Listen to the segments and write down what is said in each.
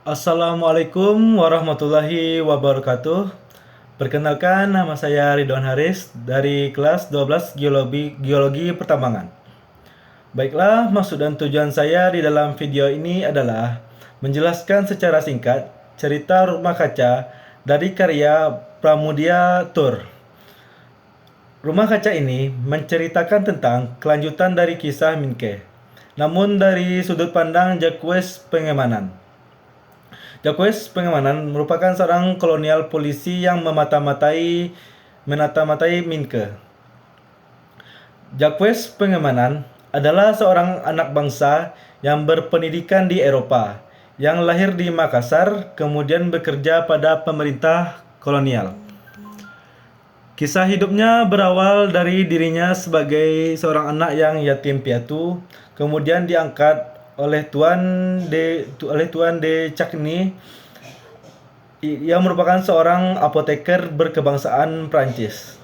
Assalamualaikum warahmatullahi wabarakatuh. Perkenalkan, nama saya Ridwan Haris dari kelas 12 Geologi Pertambangan. Baiklah, maksud dan tujuan saya di dalam video ini adalah menjelaskan secara singkat cerita Rumah Kaca dari karya Pramudia Tour. Rumah Kaca ini menceritakan tentang kelanjutan dari kisah Minke, namun dari sudut pandang Jacques Pengemanan. Jacques Pengemanan merupakan seorang kolonial polisi yang menata-matai Minke. Jacques Pengemanan adalah seorang anak bangsa yang berpendidikan di Eropa, yang lahir di Makassar, kemudian bekerja pada pemerintah kolonial. Kisah hidupnya berawal dari dirinya sebagai seorang anak yang yatim piatu, kemudian diangkat oleh Tuan de Chagny yang merupakan seorang apoteker berkebangsaan Prancis.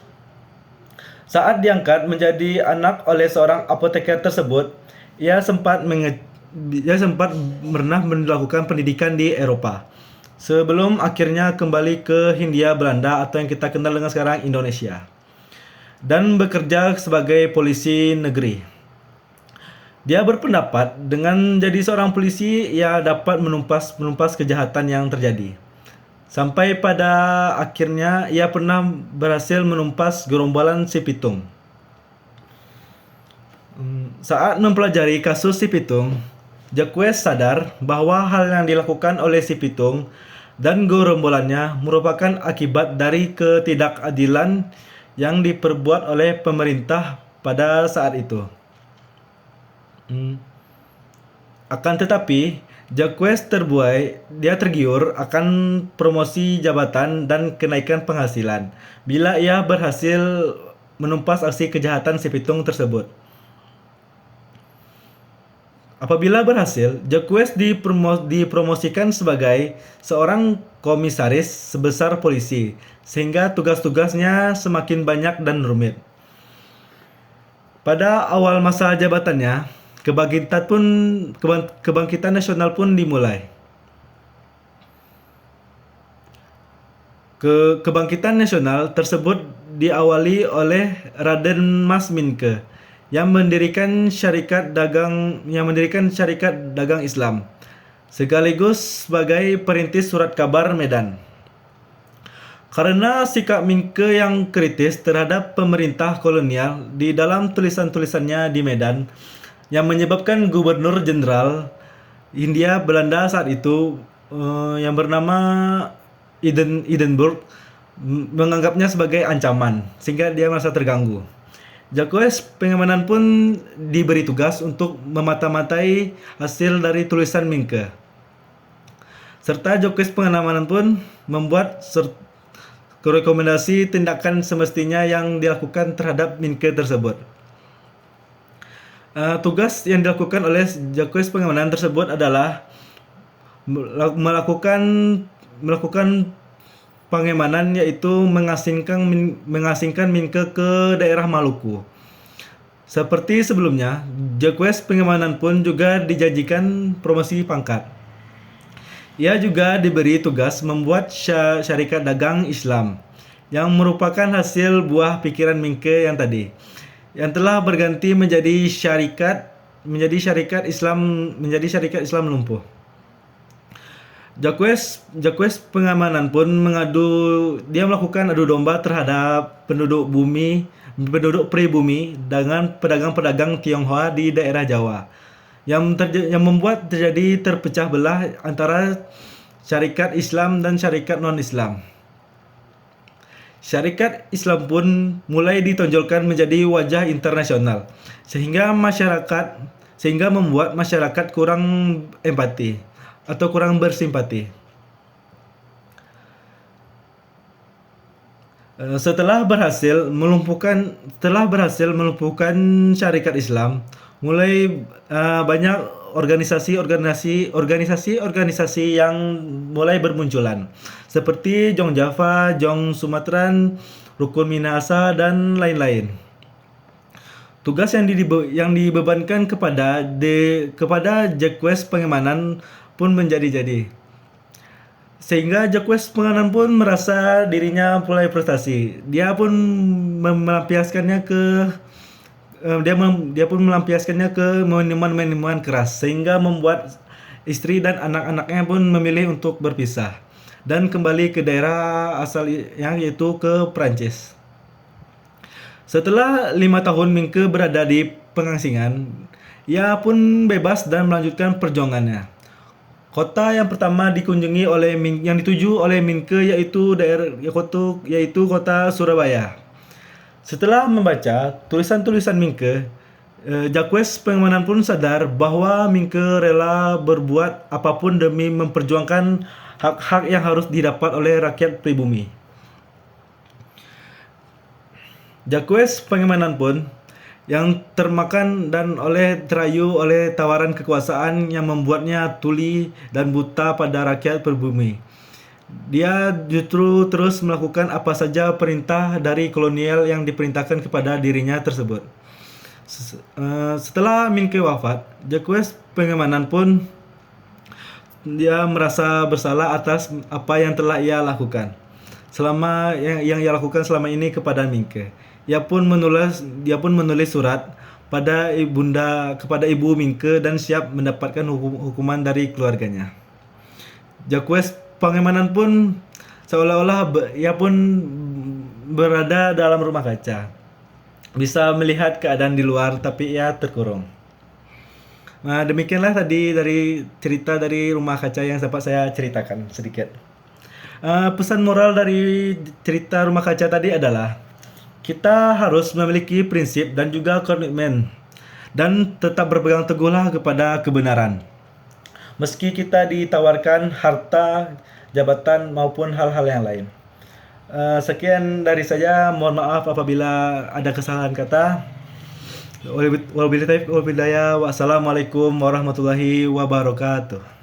Saat diangkat menjadi anak oleh seorang apoteker tersebut, ia sempat pernah melakukan pendidikan di Eropa sebelum akhirnya kembali ke Hindia Belanda atau yang kita kenal dengan sekarang Indonesia, dan bekerja sebagai polisi negeri. Dia berpendapat dengan jadi seorang polisi ia dapat menumpas kejahatan yang terjadi. Sampai pada akhirnya ia pernah berhasil menumpas gerombolan si Pitung. Saat mempelajari kasus si Pitung, Jacques sadar bahwa hal yang dilakukan oleh si Pitung dan gerombolannya merupakan akibat dari ketidakadilan yang diperbuat oleh pemerintah pada saat itu. Akan tetapi, Jacques tergiur akan promosi jabatan dan kenaikan penghasilan bila ia berhasil menumpas aksi kejahatan si Pitung tersebut. Apabila berhasil, Jacques dipromosikan sebagai seorang komisaris sebesar polisi, sehingga tugas-tugasnya semakin banyak dan rumit. Pada awal masa jabatannya, kebangkitan nasional pun dimulai. Kebangkitan nasional tersebut diawali oleh Raden Mas Minke yang mendirikan syarikat dagang Islam, sekaligus sebagai perintis surat kabar Medan. Karena sikap Minke yang kritis terhadap pemerintah kolonial di dalam tulisan-tulisannya di Medan, yang menyebabkan Gubernur Jenderal Hindia Belanda saat itu yang bernama Hindenburg menganggapnya sebagai ancaman, sehingga dia merasa terganggu. Jacques Pengemanan pun diberi tugas untuk memata-matai hasil dari tulisan Minke. Serta Jacques Pengemanan pun membuat rekomendasi tindakan semestinya yang dilakukan terhadap Minke tersebut. Tugas yang dilakukan oleh Jacques Pengemanan tersebut adalah melakukan pengemanan, yaitu mengasingkan Minke ke daerah Maluku. Seperti sebelumnya, Jacques Pengemanan pun juga dijanjikan promosi pangkat. Ia juga diberi tugas membuat syarikat dagang Islam, yang merupakan hasil buah pikiran Minke yang tadi, yang telah berganti menjadi syarikat Islam lumpuh. Jacques Pengemanan pun melakukan adu domba terhadap penduduk pribumi dengan pedagang-pedagang Tionghoa di daerah Jawa, yang membuat terjadi terpecah belah antara syarikat Islam dan syarikat non-Islam. Syarikat Islam pun mulai ditonjolkan menjadi wajah internasional, sehingga membuat masyarakat kurang empati atau kurang bersimpati. Setelah berhasil melumpuhkan syarikat Islam, mulai banyak organisasi yang mulai bermunculan, seperti Jong Java, Jong Sumatran, Rukun Minahasa, dan lain-lain. Tugas yang dibebankan kepada Jacques Pengemanan pun menjadi-jadi. Sehingga Jacques Penganan pun merasa dirinya mulai prestasi. Dia pun melampiaskannya ke dia pun melampiaskannya ke minuman-minuman keras sehingga membuat istri dan anak-anaknya pun memilih untuk berpisah dan kembali ke daerah asal yang yaitu ke Prancis. Setelah 5 tahun Mingke berada di pengangsingan, ia pun bebas dan melanjutkan perjuangannya. Kota yang pertama dikunjungi oleh yang dituju oleh Mingke yaitu kota Surabaya. Setelah membaca tulisan-tulisan Mingke, Jacques Penganan pun sadar bahwa Mingke rela berbuat apapun demi memperjuangkan hak-hak yang harus didapat oleh rakyat pribumi. Jacques Penganan pun yang termakan dan terayu oleh tawaran kekuasaan yang membuatnya tuli dan buta pada rakyat pribumi. Dia justru terus melakukan apa saja perintah dari kolonial yang diperintahkan kepada dirinya tersebut. Setelah Mingke wafat, Jacques Penganan pun dia merasa bersalah atas apa yang telah ia lakukan yang ia lakukan selama ini kepada Mingke. Dia pun menulis surat kepada ibu Mingke dan siap mendapatkan hukuman dari keluarganya. Jacques Penganan pun seolah-olah ia pun berada dalam rumah kaca. Bisa melihat keadaan di luar tapi ia terkurung. Nah, demikianlah tadi dari cerita dari rumah kaca yang dapat saya ceritakan sedikit. Pesan moral dari cerita rumah kaca tadi adalah kita harus memiliki prinsip dan juga komitmen dan tetap berpegang teguhlah kepada kebenaran. Meski kita ditawarkan harta, jabatan maupun hal-hal yang lain. Sekian dari saya. Mohon maaf apabila ada kesalahan kata. Wabillahi taufiq wal hidayah. Wassalamualaikum warahmatullahi wabarakatuh.